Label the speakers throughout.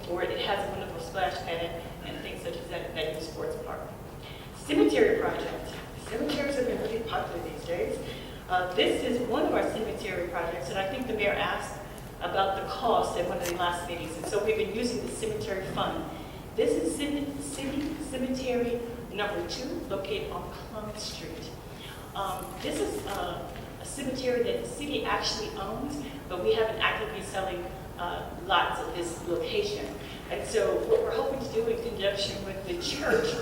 Speaker 1: for it. It has a wonderful splash pad and things such as that new sports park. Cemetery project. Cemeteries have been really popular these days. This is one of our cemetery projects, and I think the mayor asked about the cost at one of the last meetings, and so we've been using the cemetery fund. This is City Cemetery number 2, located on Plum Street. This is a cemetery that the city actually owns, but we have been actively selling lots of this location. And so what we're hoping to do in conjunction with the church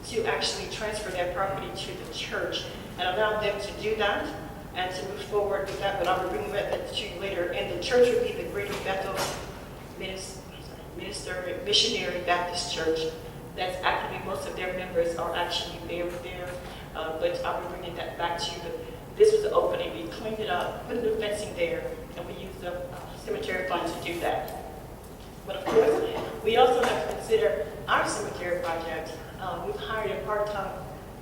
Speaker 1: to actually transfer that property to the church and allow them to do that and to move forward with that. But I'll be bringing that to you later. And the church would be the Greater Bethel Missionary Baptist Church. That's actively, most of their members are actually there. But I'll be bringing that back to you. But this was the opening. We cleaned it up, put new fencing there, and we used the cemetery fund to do that. But of course, we also have to consider our cemetery project. We've hired a part-time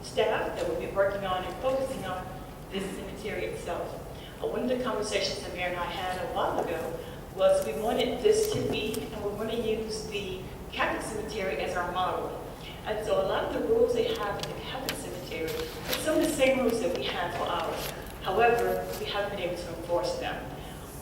Speaker 1: staff that will be working on and focusing on this cemetery itself. One of the conversations that Mayor and I had a while ago was we wanted this to be, and we want to use the Catholic cemetery as our model. And so a lot of the rules they have in the Catholic cemetery are some of the same rules that we have for ours. However, we haven't been able to enforce them.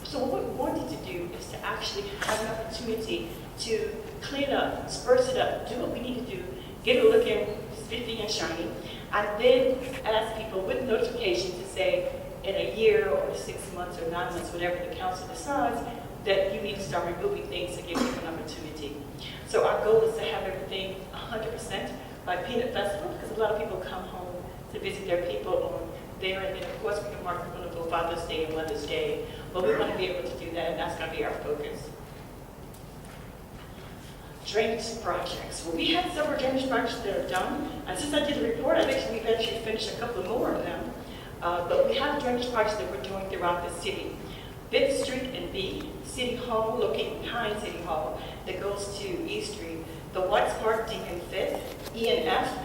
Speaker 1: So what we wanted to do is to actually have an opportunity to clean up, spruce it up, do what we need to do, get it looking spiffy and shiny, and then ask people with notification to say in a year or 6 months or 9 months, whatever the council decides, that you need to start removing things to give people an opportunity. So our goal is to have everything 100% by Peanut Festival, because a lot of people come home to visit their people on there, and then of course we can mark the wonderful Father's Day and Mother's Day, but we want to be able to do that, and that's going to be our focus. Drainage projects. Well, we had several drainage projects that are done, and since I did the report, we've actually finished a couple more of them. But we have drainage projects that we're doing throughout the city. 5th Street and B, City Hall, located behind City Hall, that goes to E Street. The Watts Park, D and 5th, E and F,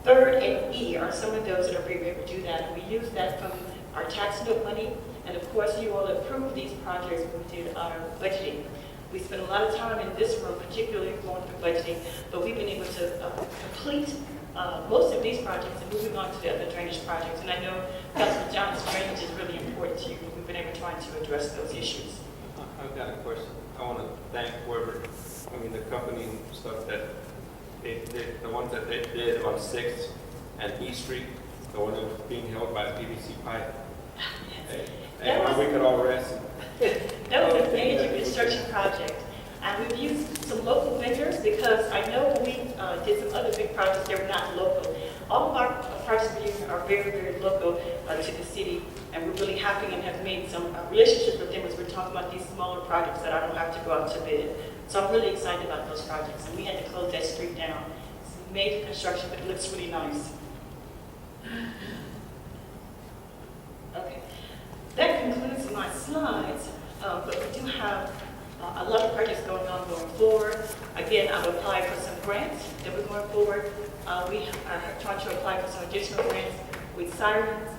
Speaker 1: 3rd and E are some of those that are being able to do that. And we use that from our tax note money, and of course you all approved these projects when we did our budgeting. We spent a lot of time in this room, particularly going through budgeting, but we've been able to complete most of these projects and moving on to the other drainage projects. And I know Councilman John's drainage is really important to you. We've been able to try to address those issues.
Speaker 2: I've got a question. I want to thank whoever, the company and stuff that the ones that they did on 6th and E Street, the one that was being held by PVC pipe. And we could all rest.
Speaker 1: That was a major construction project. And we've used some local vendors because I know we did some other big projects that were not local. All of our projects we're using are very, very local to the city, and we're really happy and have made some relationships with them as we're talking about these smaller projects that I don't have to go out to bid. So I'm really excited about those projects. And we had to close that street down. It's major construction, but it looks really nice. Okay. That concludes my slides, but we do have a lot of projects going forward. Again, I've applied for some grants that we're going forward. We are trying to apply for some additional grants with sirens,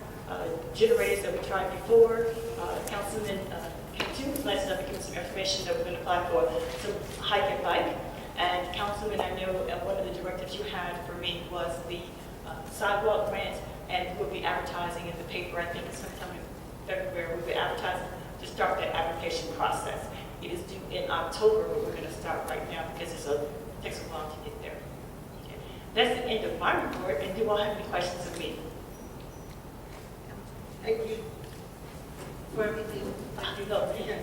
Speaker 1: generators that we tried before. Councilman K2 last night gave some information that we're going to apply for some hike and bike. And Councilman, I know one of the directives you had for me was the sidewalk grant, and we'll be advertising in the paper, I think it's sometime in February. We'll be advertising to start that application process. It is due in October, but we're going to start right now because it takes a while to get there. Okay. That's the end of my report, and do you all have any questions of me?
Speaker 3: Thank you for everything.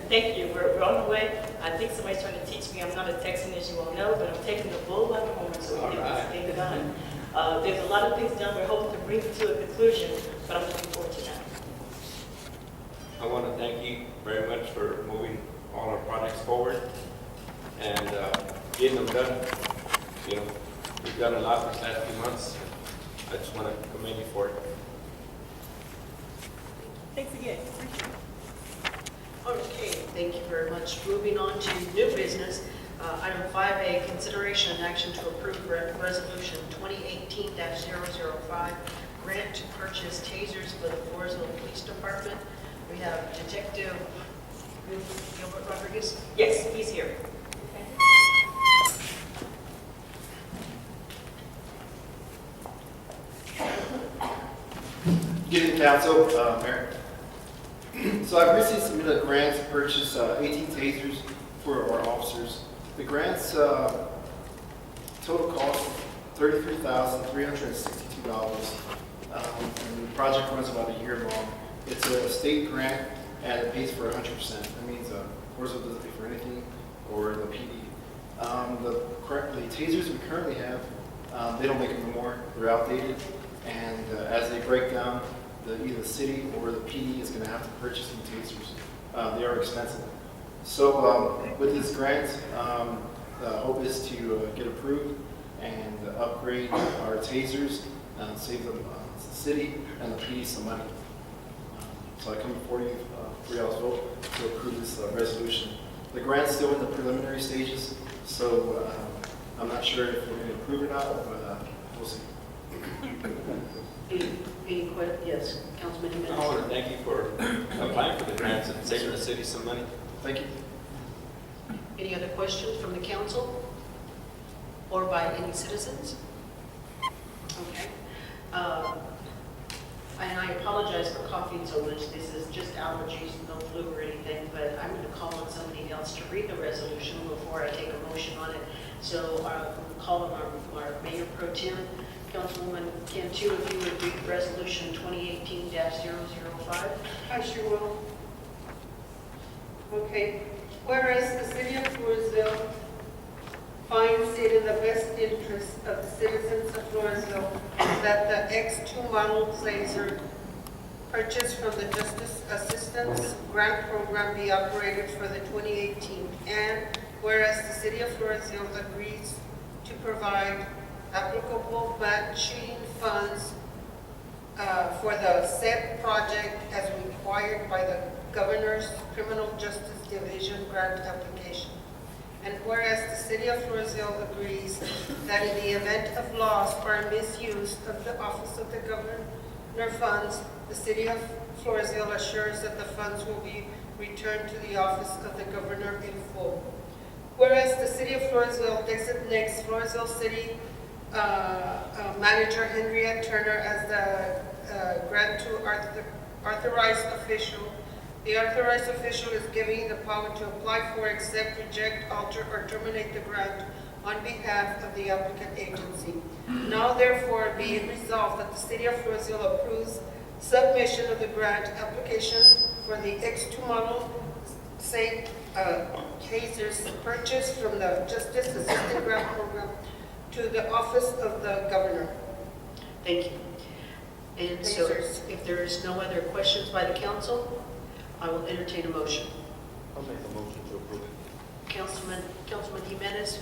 Speaker 1: Thank you. We're on the way. I think somebody's trying to teach me. I'm not a Texan, as you all know, but I'm taking the bull by the horn, so we get this thing done. There's a lot of things done. We're hoping to bring it to a conclusion, but I'm looking forward to that.
Speaker 2: I want to thank you very much for moving all our projects forward and getting them done. We've done a lot this last few months. I just want to commend you for it.
Speaker 1: Thanks again.
Speaker 3: Okay, thank you very much. Moving on to new business. Item 5A, consideration and action to approve resolution 2018-005, grant to purchase tasers for the Floresville Police Department. We have Detective Gilbert Rodriguez.
Speaker 1: Yes, he's here.
Speaker 4: Council, Mayor. So I've recently submitted a grant to purchase 18 tasers for our officers. The grant's total cost $33,362. And the project runs about a year long. It's a state grant and it pays for 100%. That means Floresville doesn't pay for anything, or the PD. The tasers we currently have, they don't make them anymore. They're outdated, and as they break down, either the city or the PD is going to have to purchase new tasers. They are expensive. So with this grant, the hope is to get approved and upgrade our tasers, save the city and the PD some money. So I come before you, for y'all's vote to approve this resolution. The grant's still in the preliminary stages, so I'm not sure if we're going to approve it or not, but we'll see.
Speaker 3: Yes, Councilman
Speaker 2: I
Speaker 3: Jimenez.
Speaker 2: want to thank you for applying for the grants and saving the city some money.
Speaker 4: Thank you.
Speaker 3: Any other questions from the council or by any citizens? Okay. And I apologize for coughing so much. This is just allergies, no flu or anything, but I'm going to call on somebody else to read the resolution before I take a motion on it. So I'll call on our Mayor Pro Tem, Councilwoman Cantu, if you would read Resolution 2018-005.
Speaker 5: I sure will. Okay. Whereas the city of Floresville finds it in the best interest of the citizens of Floresville that the X2 model taser purchased from the Justice Assistance Grant Program be operated for the 2018. And whereas the city of Floresville agrees to provide applicable matching funds for the said project as required by the Governor's Criminal Justice Division grant application. And whereas the city of Floresville agrees that in the event of loss or misuse of the office of the governor funds, the city of Floresville assures that the funds will be returned to the office of the governor in full. Whereas the city of Floresville designates Floresville City Manager Henriette Turner as the grant to authorized official. The authorized official is given the power to apply for, accept, reject, alter, or terminate the grant on behalf of the applicant agency. Now therefore be it resolved that the city of Floresville approves submission of the grant application for the X2 model tasers purchased from the Justice Assistance Grant Program to the office of the governor.
Speaker 3: Thank you. And so if there is no other questions by the council, I will entertain a motion.
Speaker 2: I'll make a motion to approve it.
Speaker 3: Councilman Jimenez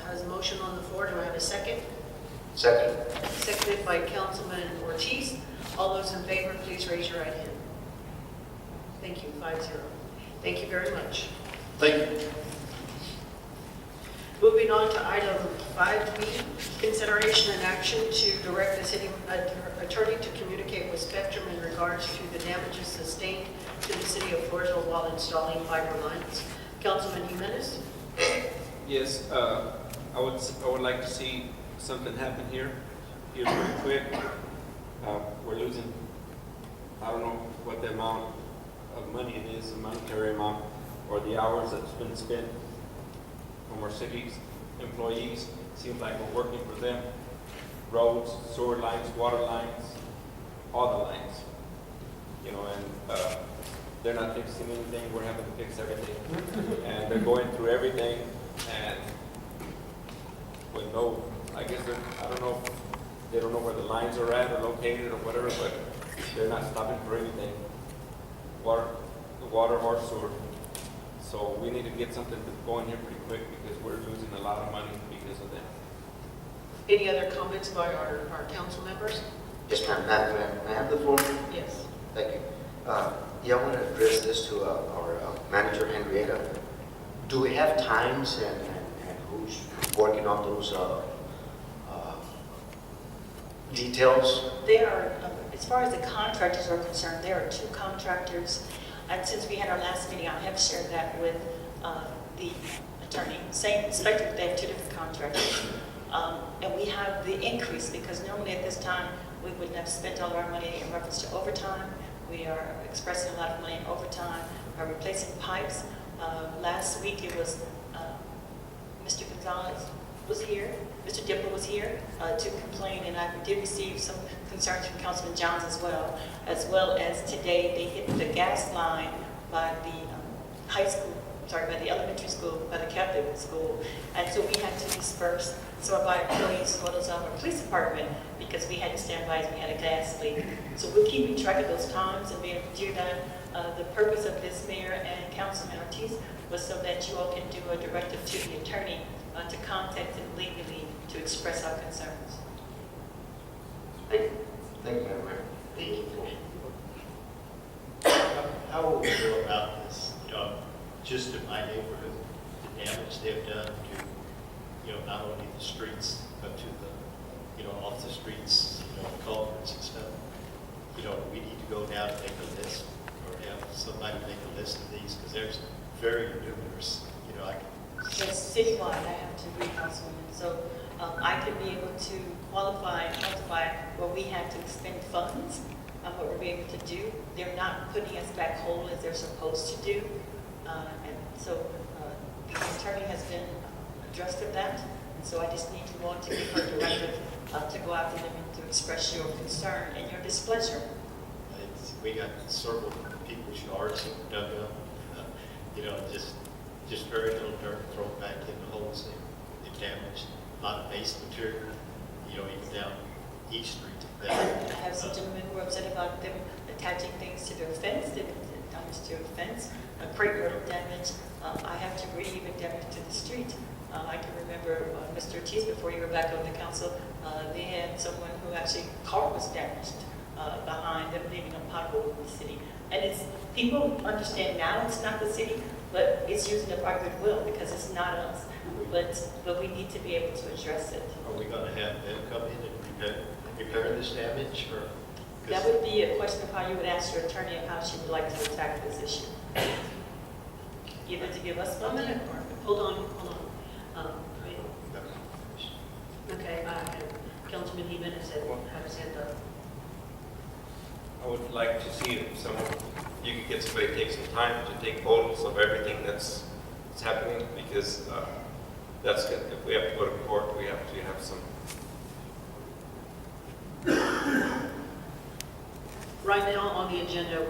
Speaker 3: has a motion on the floor. Do I have a second?
Speaker 6: Second.
Speaker 3: Seconded by Councilman Ortiz. All those in favor, please raise your right hand. Thank you, 5-0. Thank you very much.
Speaker 4: Thank you.
Speaker 3: Moving on to item 5B, consideration and action to direct the city attorney to communicate with Spectrum in regards to the damages sustained to the city of Floresville while installing fiber lines. Councilman Jimenez?
Speaker 2: Yes, I would like to see something happen here pretty quick. We're losing, I don't know what the amount of money it is, the monetary amount, or the hours that's been spent from our city's employees. Seems like we're working for them. Roads, sewer lines, water lines, all the lines. You know, and they're not fixing anything, we're having to fix everything. And they're going through everything, and with no, I guess, I don't know, they don't know where the lines are at or located or whatever, but they're not stopping for anything. Water or sewer. So we need to get something going here pretty quick because we're losing a lot of money because of that.
Speaker 3: Any other comments by our council members?
Speaker 6: Yes, ma'am. May I have the floor?
Speaker 3: Yes.
Speaker 6: Thank you. Yeah, I want to address this to our manager, Henrietta. Do we have times and who's working on those details?
Speaker 1: There are, as far as the contractors are concerned, there are 2 contractors. And since we had our last meeting, I have shared that with the attorney. Same inspector, they have 2 different contractors. And we have the increase because normally at this time, we wouldn't have spent all our money in reference to overtime. We are expressing a lot of money in overtime, are replacing pipes. Last week it was Mr. Gonzalez was here, Mr. Dipple was here to complain, and I did receive some concerns from Councilman Johns as well as today they hit the gas line by the by the elementary school, by the Catholic school, and so we had to disperse some of our employees as well as our police department because we had to stand by as we had a gas leak. So we're keeping track of those times and being able to do that. The purpose of this, Mayor and Councilman Ortiz, was so that you all can do a directive to the attorney to contact them legally to express our concerns.
Speaker 6: Thank you, Madam Mayor.
Speaker 3: Thank you.
Speaker 7: How will we go about this? Just in my neighborhood, the damage they've done to, not only the streets, but to the, off the streets, the culverts and stuff. We need to go down and make a list, or have somebody make a list of these, because there's very numerous,
Speaker 1: So citywide, I have to agree, Councilwoman. So I could be able to quantify where we have to expend funds, what we're able to do. They're not putting us back whole as they're supposed to do. And so the attorney has been addressed of that. And so I just need you all to give her directive to go after them and to express your concern and your displeasure.
Speaker 7: we got several people's yards dug up, just very little dirt thrown back in the holes and damaged. A lot of base material, even down East Street.
Speaker 1: I have some gentlemen who are upset about them attaching things to their fence, they did damage to their fence, a crate load damage. I have to agree, even damage to the street. I can remember Mr. Ortiz, before you were back on the council, they had someone who actually, car was damaged behind them, leaving a pothole in the city. And it's, people understand now it's not the city, but it's using up our goodwill because it's not us. But we need to be able to address it.
Speaker 7: Are we going to have them come in and repair this damage, or?
Speaker 1: That would be a question of how you would ask your attorney of how she would like to attack this issue. Give it to give us
Speaker 3: I'm
Speaker 1: one
Speaker 3: gonna, hold on. Okay, Councilman Jimenez had his hand up.
Speaker 2: I would like to see if you could get somebody to take some time to take photos of everything that's happening, because that's good. If we have to go to court, we have to have some.
Speaker 3: Right now on the agenda,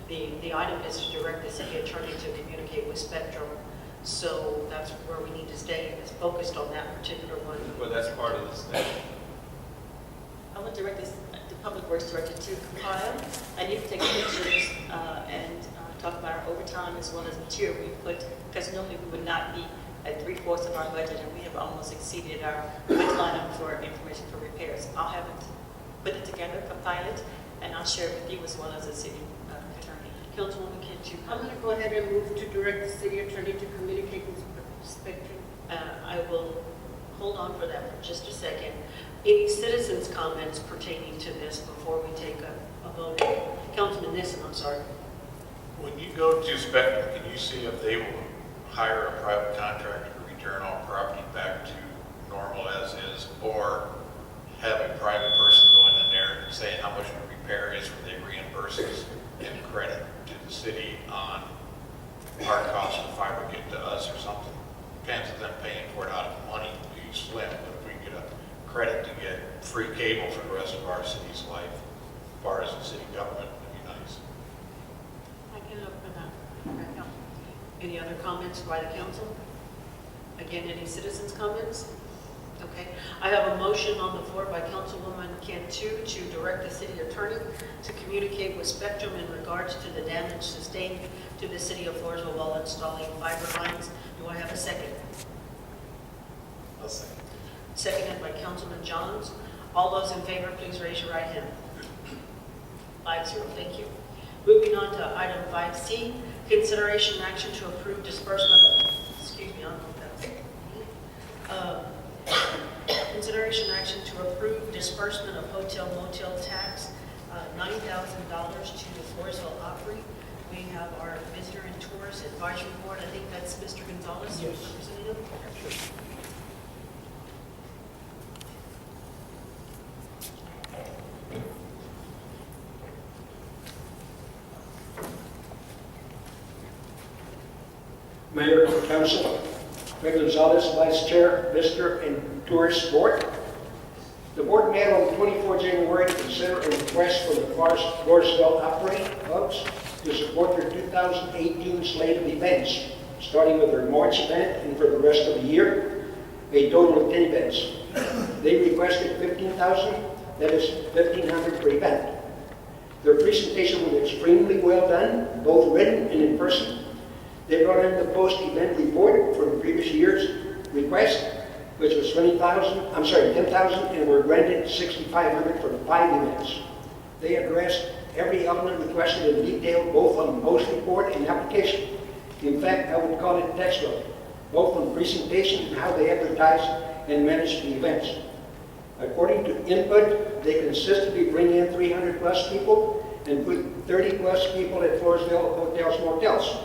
Speaker 3: the item is to direct the city attorney to communicate with Spectrum. So that's where we need to stay, and it's focused on that particular one.
Speaker 2: Well, that's part of this thing.
Speaker 1: I would direct the Public Works Director to compile. I need to take pictures and talk about our overtime as well as material we put, because normally we would not be at 3/4 of our budget, and we have almost exceeded our line item for information for repairs. I'll have it, put it together, compile it, and I'll share it with you as well as the city attorney.
Speaker 3: Councilwoman Cantu.
Speaker 5: I'm going to go ahead and move to direct the city attorney to communicate with Spectrum.
Speaker 3: I will hold on for that for just a second. Any citizens' comments pertaining to this before we take a vote? Councilman Nissen, I'm sorry.
Speaker 8: When you go to Spectrum, can you see if they will hire a private contractor to return all property back to normal as is, or have a private person go in there and say how much the repair is, where they reimburse us in credit to the city on our cost of fiber getting to us or something? Chances of them paying for it out of money would be slim, but if we can get a credit to get free cable for the rest of our city's life, as far as the city government, would be nice.
Speaker 3: I can look for that. Any other comments by the council? Again, any citizens' comments? Okay. I have a motion on the floor by Councilwoman Cantu to direct the city attorney to communicate with Spectrum in regards to the damage sustained to the city of Floresville while installing fiber lines. Do I have a second?
Speaker 7: I'll second.
Speaker 3: Seconded by Councilman Johns. All those in favor, please raise your right hand. 5-0, thank you. Moving on to item 5C, consideration and action to approve disbursement of, excuse me, I don't know if that's, consideration and action to approve disbursement of hotel motel tax, $9,000 to the Floresville Opry. We have our Visitor and Tourist Advisory Board. I think that's Mr. Gonzalez, who's representing them.
Speaker 9: Mayor, Council, Greg Gonzalez, Vice Chair, Visitor and Tourist Board. The board met on 24 January to consider a request from the Floresville operating clubs to support their 2018 slate of events, starting with their March event and for the rest of the year, a total of 10 events. They requested $15,000, that is $1,500 per event. Their presentation was extremely well done, both written and in person. They brought in the post-event report from previous year's request, which was $10,000, and were granted $6,500 for 5 events. They addressed every element requested in detail, both on the post report and application. In fact, I would call it textbook, both on presentation and how they advertise and manage the events. According to input, they consistently bring in 300 plus people and put 30 plus people at Floresville hotels, motels.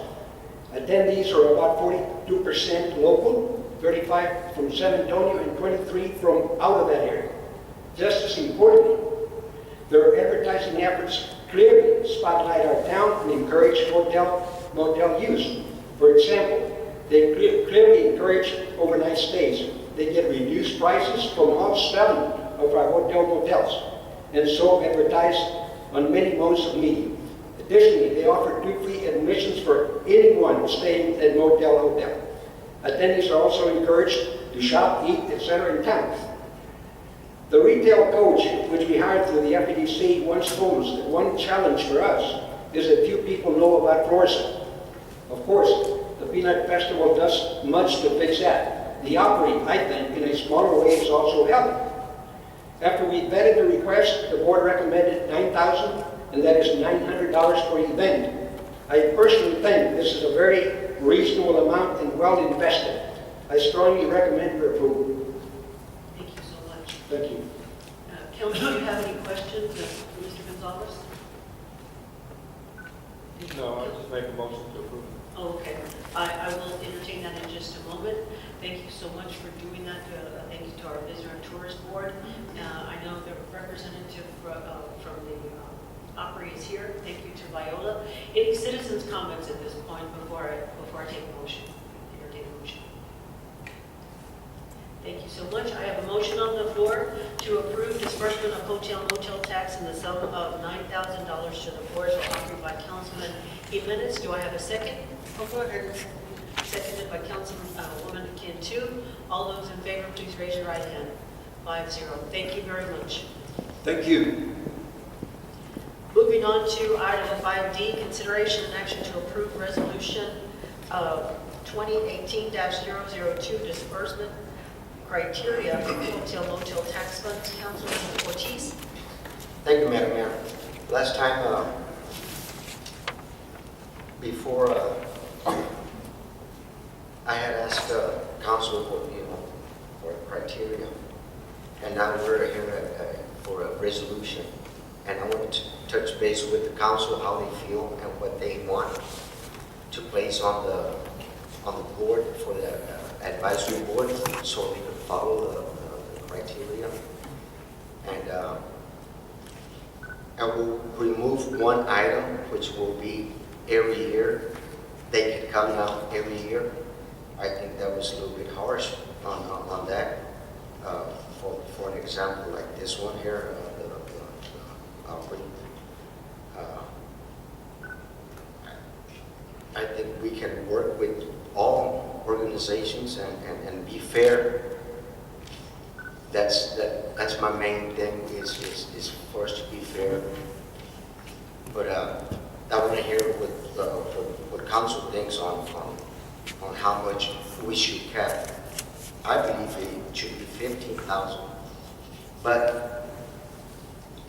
Speaker 9: Attendees are about 42% local, 35 from San Antonio, and 23 from out of that area. Just as importantly, their advertising efforts clearly spotlight our town and encourage motel use. For example, they clearly encourage overnight stays. They get reduced prices from all 7 of our motels, and so advertise on many modes of media. Additionally, they offer 2 free admissions for anyone staying at motel hotel. Attendees are also encouraged to shop, eat, etc. in town. The retail coach, which we hired through the FEDC, once told us that one challenge for us is that few people know about Floresville. Of course, the Peanut Festival does much to fix that. The operating, I think, in a smaller way is also helping. After we vetted the request, the board recommended $9,000, and that is $900 per event. I personally think this is a very reasonable amount and well invested. I strongly recommend your approval.
Speaker 3: Thank you so much.
Speaker 9: Thank you.
Speaker 3: Council, do you have any questions of Mr. Gonzalez?
Speaker 2: No, I'll just make a motion to approve.
Speaker 3: Oh, okay. I will entertain that in just a moment. Thank you so much for doing that. Thank you to our Visitor and Tourist Board. I know the representative from the operator is here. Thank you to Viola. Any citizens' comments at this point before I take a motion? Entertain a motion. Thank you so much. I have a motion on the floor to approve disbursement of hotel motel tax in the sum of $9,000 to the Floresville offered by Councilman Jimenez. Do I have a second?
Speaker 5: Oh, go ahead.
Speaker 3: Seconded by Councilwoman Cantu. All those in favor, please raise your right hand. 5-0. Thank you very much.
Speaker 9: Thank you.
Speaker 3: Moving on to item 5D, consideration and action to approve resolution 2018-002 disbursement criteria for hotel motel tax funds. Councilman Ortiz.
Speaker 6: Thank you, Madam Mayor. Last time, before I had asked council for criteria, and now we're here for a resolution. And I want to touch base with the council, how they feel and what they want to place on the board for the advisory board, so we can follow the criteria. And we'll remove one item, which will be every year. They can come now every year. I think that was a little bit harsh on that. For an example like this one here, I think we can work with all organizations and be fair. That's my main thing is for us to be fair. But I want to hear what council thinks on how much we should cap. I believe it should be 15,000. But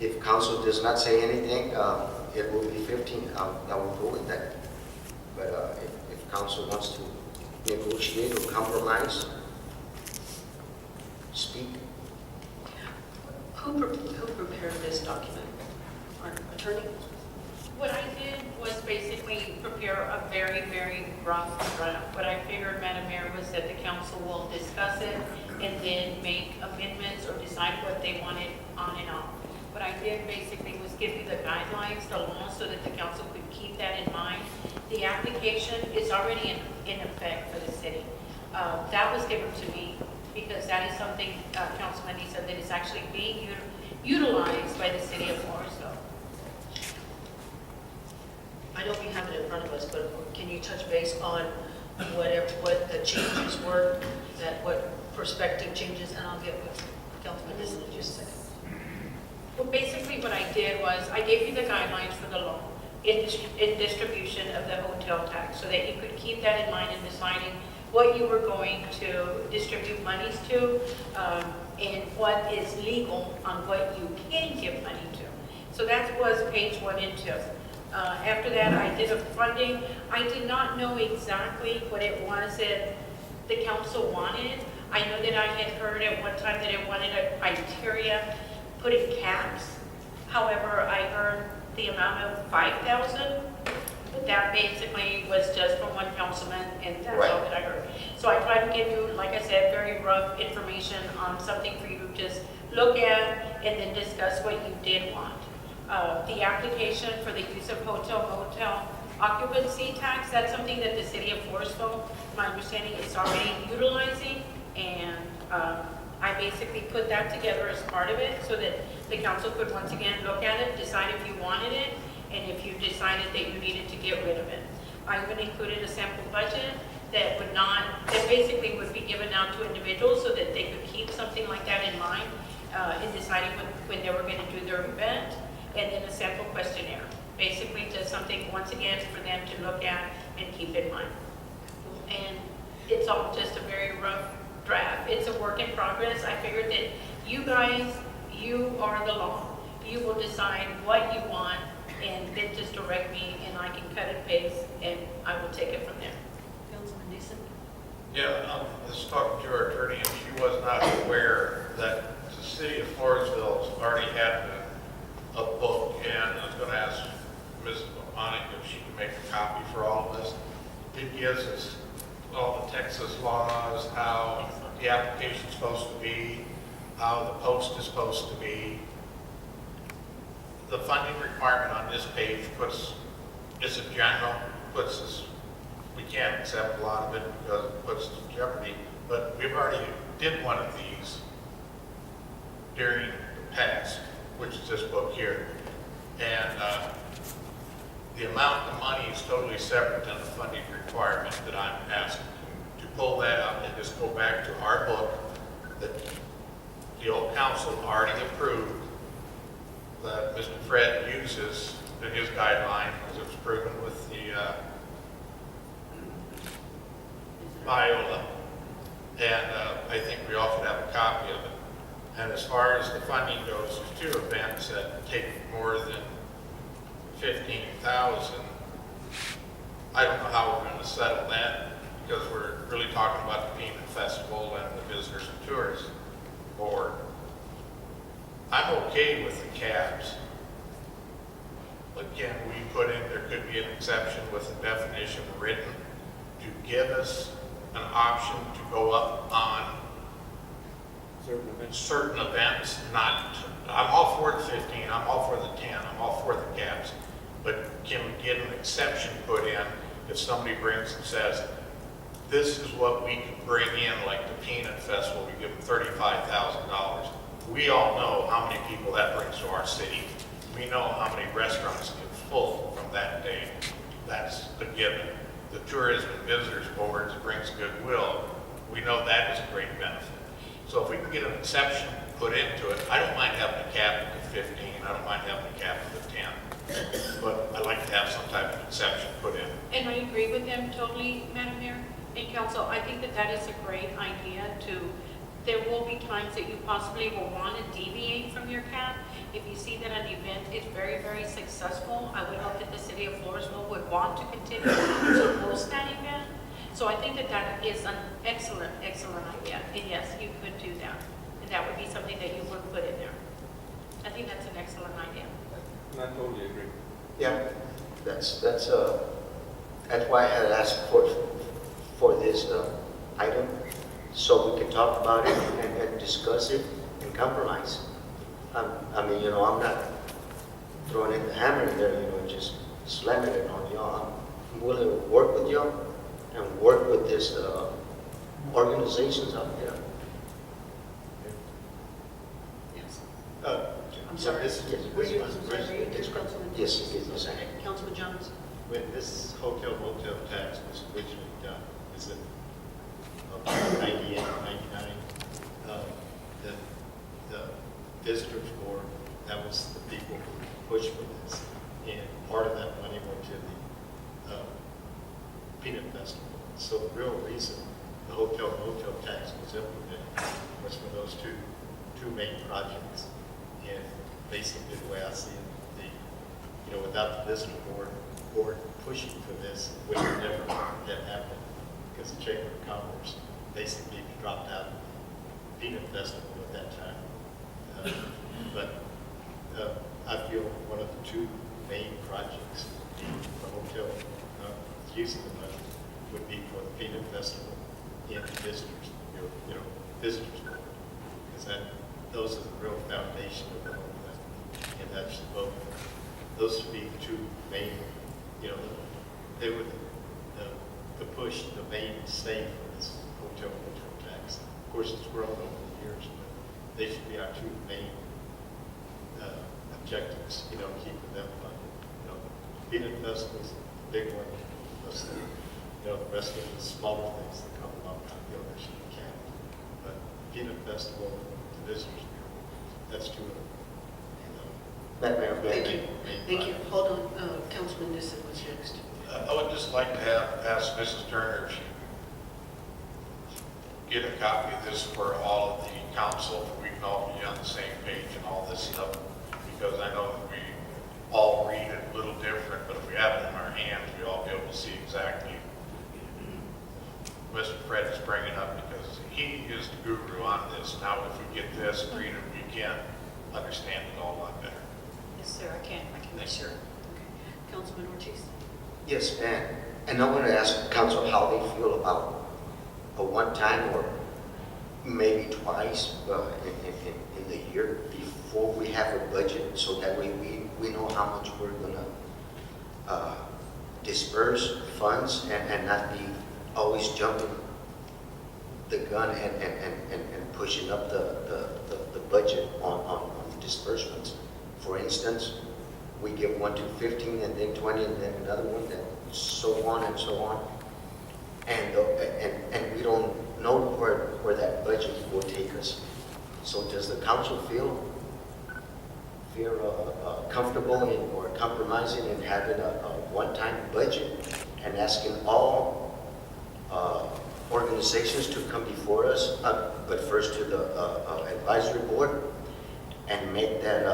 Speaker 6: if council does not say anything, it will be 15. I will go with that. But if council wants to negotiate or compromise, speak.
Speaker 3: Who prepared this document? Our attorney?
Speaker 10: What I did was basically prepare a very, very rough draft. What I figured, Madam Mayor, was that the council will discuss it and then make amendments or decide what they wanted on and off. What I did basically was give you the guidelines, the law, so that the council could keep that in mind. The application is already in effect for the city. That was given to me because that is something, Councilman Issa, that is actually being utilized by the city of Floresville.
Speaker 3: I know we have it in front of us, but can you touch base on what the changes were, what prospective changes, and I'll get with Councilman Nissen in just a second.
Speaker 10: Well, basically what I did was I gave you the guidelines for the law in distribution of the hotel tax so that you could keep that in mind in deciding what you were going to distribute monies to and what is legal on what you can give money to. So that was page 1 and 2. After that, I did a funding. I did not know exactly what it was that the council wanted. I know that I had heard at one time that it wanted a criteria put in caps. However, I heard the amount of 5,000, but that basically was just from one councilman, and that's all that I heard. So I tried to give you, like I said, very rough information on something for you to just look at and then discuss what you did want. The application for the use of hotel-motel occupancy tax, that's something that the city of Floresville, my understanding, is already utilizing, and I basically put that together as part of it so that the council could once again look at it, decide if you wanted it, and if you decided that you needed to get rid of it. I even included a sample budget that basically would be given out to individuals so that they could keep something like that in mind in deciding when they were going to do their event, and then a sample questionnaire. Basically just something, once again, for them to look at and keep in mind. And it's all just a very rough draft. It's a work in progress. I figured that you guys, you are the law. You will decide what you want and then just direct me and I can cut and paste and I will take it from there.
Speaker 3: Councilman Nissen?
Speaker 8: Yeah, I was talking to our attorney, and she was not aware that the city of Floresville already had a book, and I was going to ask Ms. Monik if she could make a copy for all of this. It gives us all the Texas laws, how the application is supposed to be, how the post is supposed to be. The funding requirement on this page is a general, puts us, we can't accept a lot of it because it puts us in jeopardy, but we've already did one of these during the past, which is this book here. And the amount of money is totally separate than the funding requirement that I'm asking to pull that up and just go back to our book that the old council already approved, that Mr. Fred uses in his guideline, as it was proven with the Viola. And I think we all should have a copy of it. And as far as the funding goes, there's 2 events that take more than 15,000. I don't know how we're going to settle that because we're really talking about the Peanut Festival and the Visitors and Tourists Board. I'm okay with the caps, but can we put in, there could be an exception with a definition written to give us an option to go up on certain events, not, I'm all for the 15, I'm all for the 10, I'm all for the caps, but can we get an exception put in if somebody brings and says, this is what we can bring in, like the Peanut Festival, we give them $35,000. We all know how many people that brings to our city. We know how many restaurants get full from that day. That's a given. The Tourism and Visitors Boards brings goodwill. We know that is a great benefit. So if we can get an exception put into it, I don't mind having a cap at the 15, I don't mind having a cap at the 10, but I'd like to have some type of exception put in.
Speaker 10: And I agree with them totally, Madam Mayor and Council. I think that that is a great idea to, there will be times that you possibly will want to deviate from your cap. If you see that an event is very, very successful, I would hope that the city of Floresville would want to continue to host that event. So I think that that is an excellent, excellent idea. And yes, you could do that. And that would be something that you would put in there. I think that's an excellent idea.
Speaker 2: I totally agree.
Speaker 6: Yeah, that's why I had asked for this item, so we can talk about it and discuss it and compromise. I mean, I'm not throwing in the hammer in there, just slamming it on y'all. I'm willing to work with y'all and work with this organizations out there.
Speaker 3: Yes. I'm sorry.
Speaker 6: Yes.
Speaker 3: Were you, I'm sorry, were you through, Councilman?
Speaker 6: Yes, yes.
Speaker 3: Okay. Councilman Jones?
Speaker 7: When this hotel motel tax was originally done, is it about 98, 99? The visitors board, that was the people who pushed for this. And part of that money went to the peanut festival. So the real reason the hotel motel tax was implemented was for those two main projects. And basically the way I see it, without the visitor board pushing for this, it would never have happened because the Chamber of Commerce basically dropped out peanut festival at that time. But I feel one of the two main projects the hotel using the money would be for the peanut festival and the visitors, visitors board, because those are the real foundation of the whole thing, and that's both. Those would be the two main, they would the push, the main stay for this hotel tax. Of course, it's grown over the years, but they should be our two main objectives, keeping them funded. Peanut festival is the big one, plus the rest of the smaller things that come along, that should be counted. But peanut festival, the visitors bureau, that's two of them.
Speaker 3: Thank you. Thank you. Hold on, Councilman Nissen was next.
Speaker 8: I would just like to ask Mrs. Turner if she could get a copy of this for all of the council, so we can all be on the same page and all this stuff, because I know that we all read it a little different, but if we have it in our hands, we all be able to see exactly what Mr. Fred is bringing up, because he is the guru on this. Now, if we get this, read it, we can understand it all a lot better.
Speaker 1: Yes, sir, I can make sure.
Speaker 3: Okay. Councilman Ortiz?
Speaker 6: Yes, and I want to ask council how they feel about a one-time or maybe twice in the year before we have a budget, so that way we know how much we're going to disperse funds and not be always jumping the gun and pushing up the budget on disbursements. For instance, we give one to 15 and then 20 and then another one, and so on and so on. And we don't know where that budget will take us. So does the council feel comfortable in or compromising in having a one-time budget and asking all organizations to come before us, but first to the advisory board and make that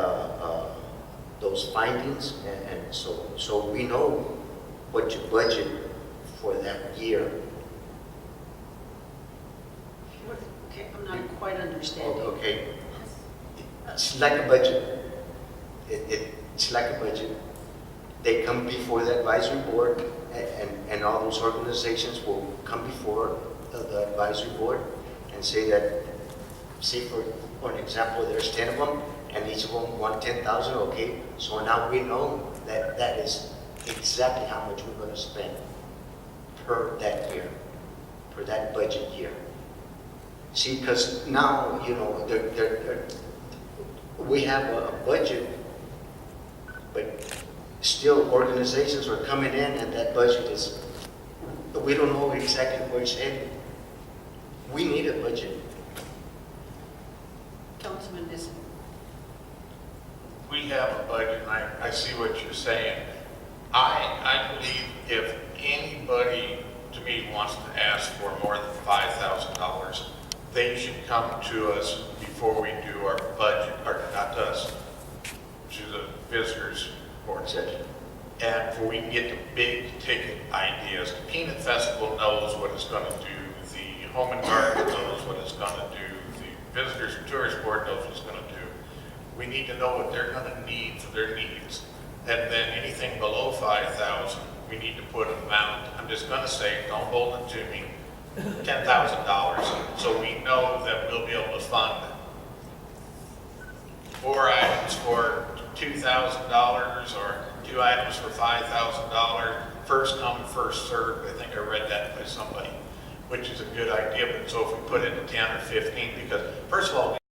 Speaker 6: those findings, and so we know what to budget for that year.
Speaker 3: Okay, I'm not quite understanding.
Speaker 6: Okay, it's like a budget. It's like a budget. They come before the advisory board, and all those organizations will come before the advisory board and say that, say for an example, there's 10 of them, and each of them want 10,000, okay? So now we know that that is exactly how much we're going to spend per that year, per that budget year. See, because now, we have a budget, but still organizations are coming in, and that budget is, we don't know exactly where it's headed. We need a budget.
Speaker 3: Councilman Nissen?
Speaker 8: We have a budget, and I see what you're saying. I believe if anybody, to me, wants to ask for more than $5,000, they should come to us before we do our budget, or not to us, to the visitors board session. And before we can get the big ticket ideas, the Peanut Festival knows what it's going to do, the Home and Garden knows what it's going to do, the Visitors and Tourist Board knows what it's going to do. We need to know what they're going to need for their needs. And then anything below 5,000, we need to put an amount. I'm just going to say, don't hold it to me, $10,000, so we know that we'll be able to fund 4 items for $2,000 or 2 items for $5,000, first come, first served. I think I read that by somebody, which is a good idea. But so if we put it at 10 or 15, because first of all,